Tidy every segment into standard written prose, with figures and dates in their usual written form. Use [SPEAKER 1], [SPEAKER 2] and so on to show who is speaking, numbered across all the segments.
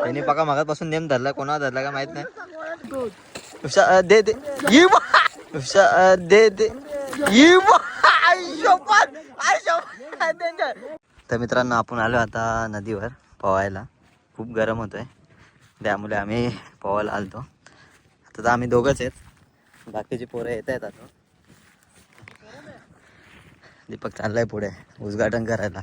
[SPEAKER 1] त्यांनी बघा मगापासून नेम धरला, कोणाला धरला का माहित नाही. दे दे दे दे. तर मित्रांनो आपण आलो आता नदीवर पोहायला. खूप गरम होतोय त्यामुळे आम्ही पोहायला आलतो. आता तर आम्ही दोघंच आहेत, बाकीची पोरं येत आहेत. आता दीपक चाललाय पुढे उद्घाटन करायला.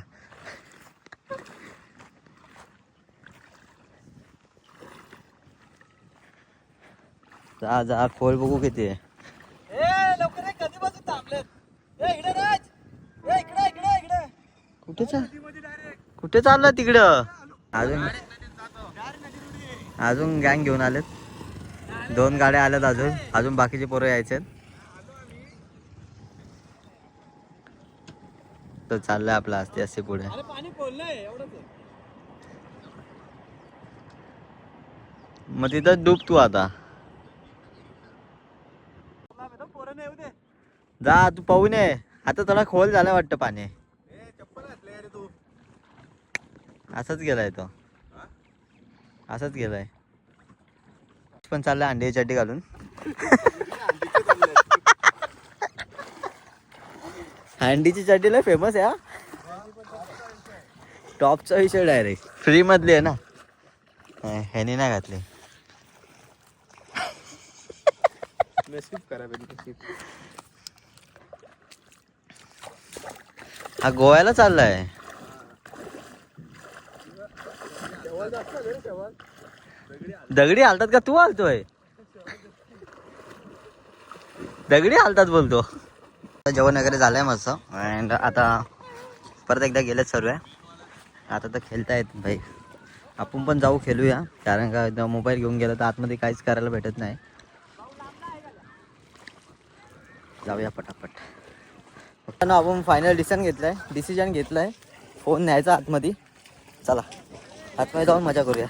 [SPEAKER 1] जा जा खोल बघू किती आहे. कुठे चाललं तिकडं? अजून गँग घेऊन आलेत, 2 गाड्या आल्यात. अजून बाकीचे पोरं यायचे. तर चाललंय आपला असते असते पुढे. मग तिथं डूब तू आता. जा तू पाहून ये. आता थोडा खोल झाला वाटतं पाणी. असंच गेलाय तो, असंच गेलाय. पण चाललाय अंड्याची चड्डी घालून. अंडीची चड्डी लय फेमस आहे. टॉपचा विषय डायरेक्ट फ्री मधली आहे ना, ह्यानी नाही घातली. हा गोव्याला चाललाय. दगडी हालतात का तू हालतोय? दगडी हालतात बोलतो. जेवण वगैरे झालंय मस्त. अँड आता परत एकदा गेलेत सर्व. आता तर खेळतायत भाई. आपण पण जाऊ खेळूया, कारण का मोबाईल घेऊन गेला तर आतमध्ये काहीच करायला भेटत नाही. जाऊया पटापट. फक्त ना आपण फायनल डिसिजन घेतलाय फोन न्यायचा आतमध्ये. चला आतमध्ये जाऊन मजा करूया.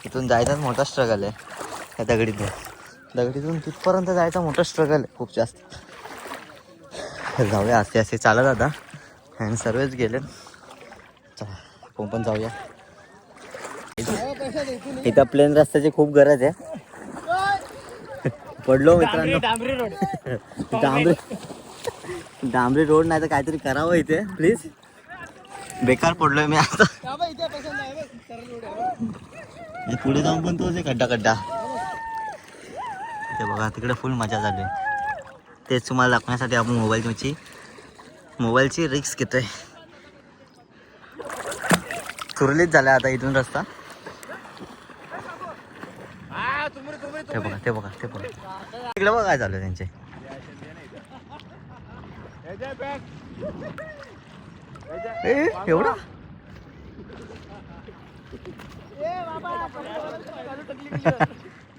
[SPEAKER 1] इथून जायचाच मोठा स्ट्रगल आहे. त्या दगडीतून तिथपर्यंत जायचा मोठा स्ट्रगल आहे खूप जास्त. जाऊया असे असे चालत आता. आणि सर्वच गेले. चला आपण पण जाऊया. इथं प्लेन रस्त्याची खूप गरज आहे. पडलो मित्रांनो. डांबरी रोड नाही तर काहीतरी करावं इथे प्लीज. बेकार पडलोय मी आता. पुढे जाऊन पण तोच आहे खड्डा. ते बघा तिकडे फुल मजा झाली. तेच तुम्हाला दाखवण्यासाठी आपण मोबाईलची रिस्क घेतोय. सुरळीत झाला आता इथून रस्ता. ते बघा तिकडे बघा काय चालू आहे त्यांचे. एवढा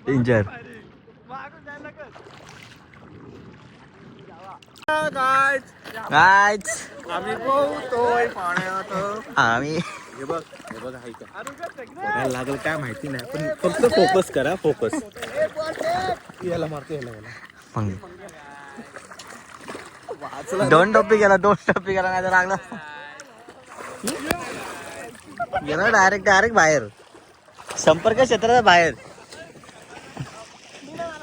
[SPEAKER 1] डेंजर.
[SPEAKER 2] आम्ही पोहतोय पाण्यात.
[SPEAKER 1] आम्ही
[SPEAKER 2] लागलं काय माहिती नाही, पण फक्त फोकस करा. फोकस याला मारतो.
[SPEAKER 1] दोन टप्पी गेला नाही तर लागला. गेला डायरेक्ट बाहेर. संपर्क क्षेत्राच्या बाहेर.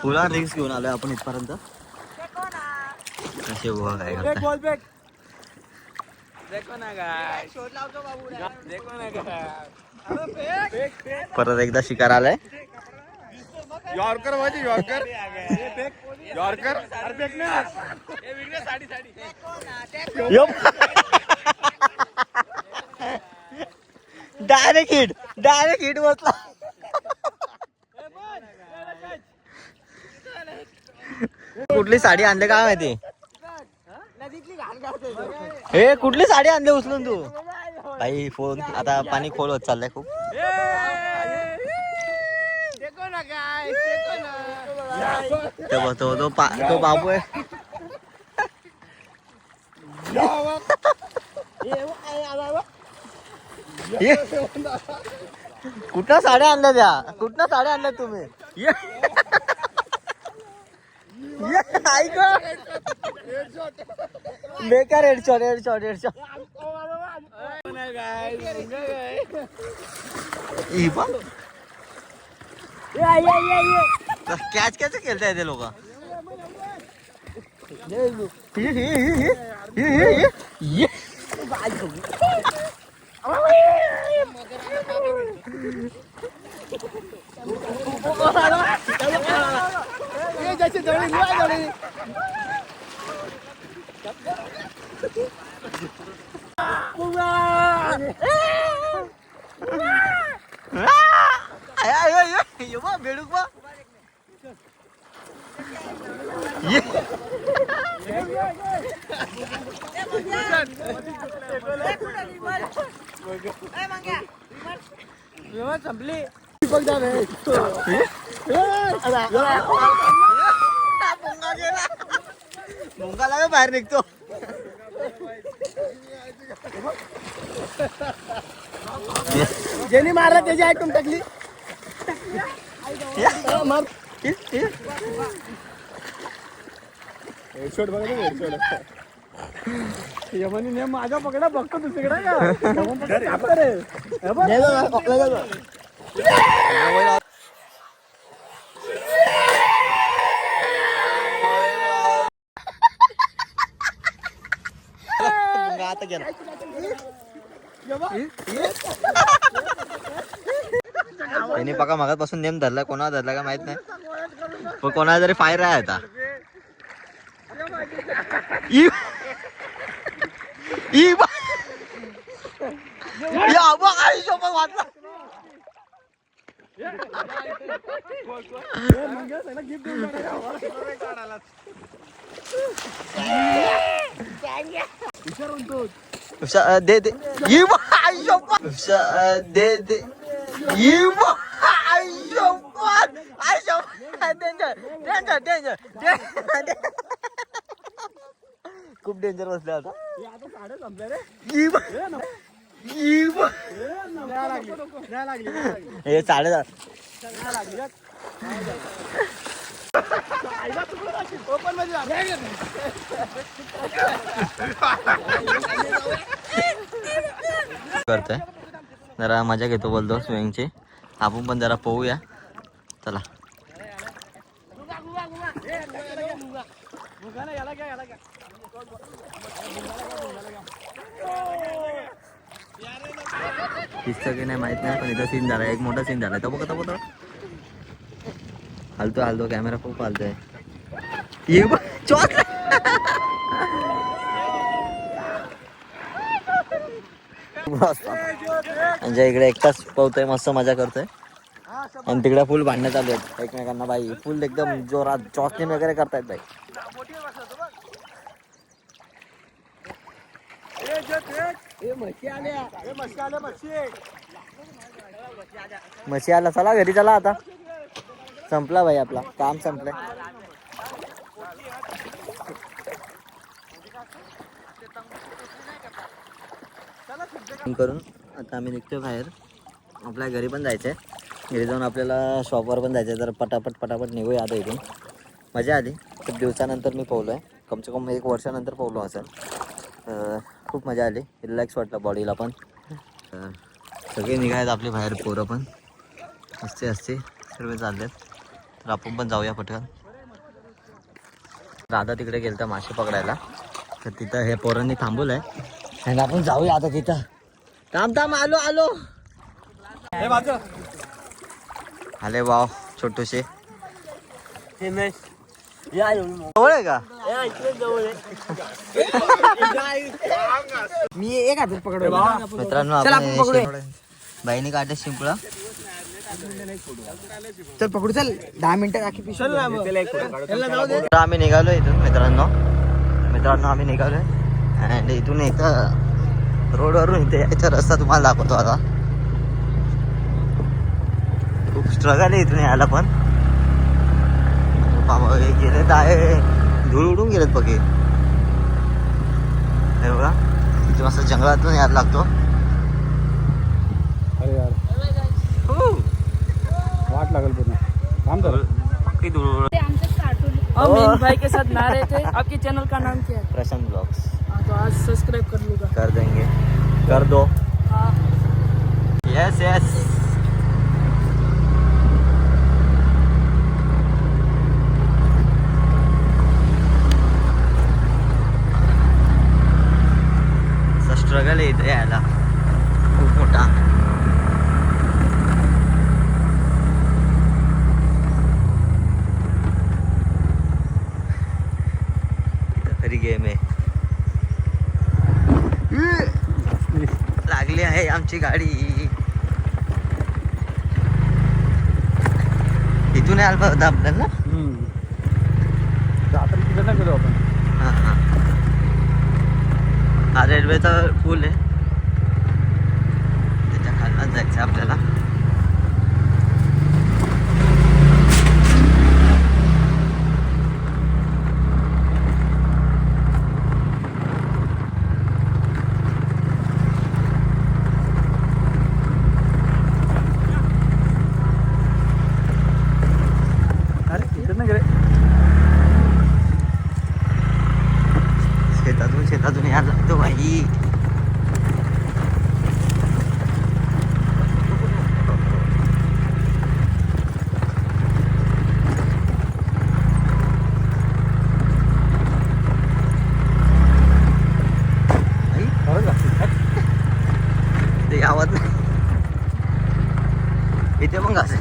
[SPEAKER 1] पुरा रिक्स घेऊन आलोय आपण इथपर्यंत. असे बघा काय करता. परत एकदा शिकार आलाय.
[SPEAKER 2] यॉर्कर
[SPEAKER 1] डायरेक्ट हिट बसला. कुठली साडी आणले काय माहिती. हे कुठली साडी आणली उचलून तू. भाई फोन आता पाणी खोल होत चाललंय खूप. तो बाबू आहे. ये. कुठं साड्या आणल्या त्या? कुठनं साड्या आणल्या तुम्ही? ये. ये, ऐक. बेकार हेडशॉट. कॅच खेळताय ते लोक. बेडूक बा.
[SPEAKER 2] संपली.
[SPEAKER 1] मुंगाला बाहेर निघतो.
[SPEAKER 2] ज्यांनी मारला त्याची ऐकून टाकली. हेडशॉट बघा हेडशॉट. यमनी ने माझा पकडा बघतो दुसरीकडे का रे.
[SPEAKER 1] आता गेला. त्यांनी बघा मागापासून नेम धरला. कोणाला धरला का माहित नाही, पण कोणाला तरी फायर आहे आता. वाटला. दे दे. दे दे. खूप डेंजर बसले आता. हे साडे करतोय. जरा मजा घेतो बोलतो स्विंगची. आपण पण जरा पोहूया. चला. दिसतं की नाही माहित नाही, पण इथं सीन झाला. एक मोठा सीन झाला. तो बघा हलतो कॅमेरा खूप हलतोय. ये म्हणजे इकडे एकटाच पोहतोय, मस्त मजा करतोय. आणि तिकडे फुल भांडणं चालू आहेत एकमेकांना. बाई फुल एकदम जोरात चॉसनिंग वगैरे करतायत बाई. मच्छी आला. चला घरी चला आता. संपला भाई, आपला काम संपलंय. करून आता आम्ही निघतोय बाहेर. आपल्या घरी पण जायचंय. घरी जाऊन आपल्याला शॉपवर पण जायचंय. जर पटापट निघूया आता इथून. मजा आली. खूप दिवसानंतर मी पोहलोय. कमसे कम 1 वर्षानंतर पोहलो असेल. खूप मजा आली. रिलॅक्स वाटलं बॉडीला पण. सगळे निघायत आपले बाहेर. पोरं पण असते सर्व चाललेत. तर आपण पण जाऊया पटकन. दादा तिकडे गेलता मासे पकडायला. तर तिथं हे पोरांनी थांबवलंय आणि आपण जाऊया आता तिथं. थांब आलो. आले वाव छोटूशे. जवळ आहे का?
[SPEAKER 2] मी एक हातात पकडलो
[SPEAKER 1] मित्रांनो. आपण बाईने काढले शिंपळा.
[SPEAKER 2] चल पकडू. चल 10 मिनिटं बाकी.
[SPEAKER 1] आम्ही निघालो इथून मित्रांनो. आम्ही निघालोय. अँड इथून एक रोडवरून इथे यायचा रस्ता तुम्हाला दाखवतो आता. खूप स्ट्रगल आहे इथून यायला पण. हे गेलेत आहे, धूळ उडून गेलेत बघे. हे बघा इथे मस्त जंगलातून यायला लागतो.
[SPEAKER 2] अरे यार
[SPEAKER 1] हो.
[SPEAKER 2] वाट लागेल पूर्ण. थांब तर.
[SPEAKER 1] पक्की धूळ.
[SPEAKER 3] हम इन भाई के साथ ना रहे थे. आपके चैनल का नाम क्या है?
[SPEAKER 1] प्रशांत ब्लॉग्स.
[SPEAKER 3] हाँ, तो आज सब्सक्राइब कर लूँगा.
[SPEAKER 1] कर देंगे, कर दो.
[SPEAKER 3] हाँ.
[SPEAKER 1] Yes yes. स्ट्रगल आहे इथे यायला खूप मोठा. इथं तरी गेम आहे. लागली आहे आमची गाडी. इथून यायला पाहिजे आपल्याला.
[SPEAKER 2] आता तिकडे नाही गेलो आपण.
[SPEAKER 1] हां हां. हा रेल्वेचा पूल आहे, त्याच्या खालनं जायचं आपल्याला.
[SPEAKER 2] अरे तिकडे नाही गेले.
[SPEAKER 1] शेतातून यायला लागतो बाई.
[SPEAKER 2] खरंच लागते.
[SPEAKER 1] ते आवाज नाही. इथे पण घास आहे.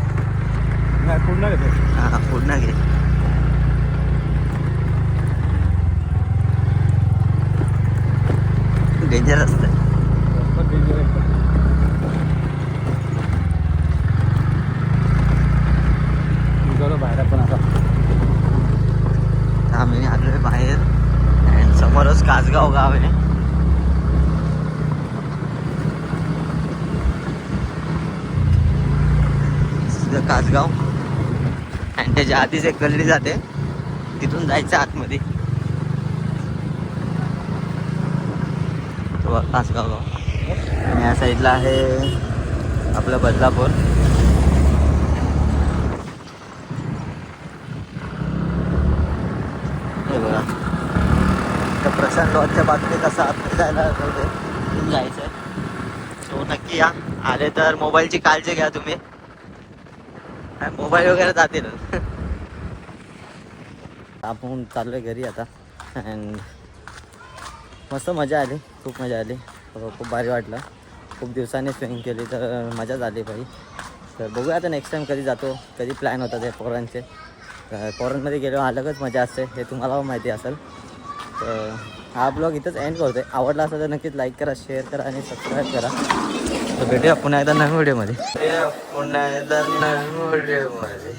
[SPEAKER 2] नाही पूर्ण घेतो.
[SPEAKER 1] हा पूर्ण घे. डेंजर असतं.
[SPEAKER 2] निघालो बाहेर आपण आता.
[SPEAKER 1] आम्ही आलोय बाहेर आणि समोरच कासगाव गाव आहे. सिधं कासगाव आणि त्याच्या आधीच एक गल्ली जाते, तिथून जायचं आतमध्ये. तो कासगाव गाव. आणि या साईडला आहे आपलं बदलापूर. हे बघा त्या प्रशांत लॉजच्या बाजूने कसं आतमध्ये जायला तिथून जायचं आहे. तो नक्की या. आले तर मोबाईलची काळजी घ्या तुम्ही. मोबाईल वगैरे जातील. आपण चाललोय घरी आता. अँड मस्त मजा आली, खूप मजा आली. खूप भारी वाटलं. खूप दिवसांनी स्विमिंग केली तर मजा झाली भाई. तर बघूया आता नेक्स्ट टाईम कधी जातो, कधी प्लॅन होतात ते पोरांचे. फॉरेनमध्ये गेलो अलगच मजा असते, हे तुम्हाला माहिती असेल. तर हा ब्लॉग इथंच एंड करतो आहे. आवडला असेल तर नक्कीच लाईक करा, शेअर करा आणि सबस्क्राईब करा. तर भेटूया पुन्हा एकदा नवीन व्हिडिओमध्ये. पुन्हा एकदा नवीन व्हिडिओमध्ये.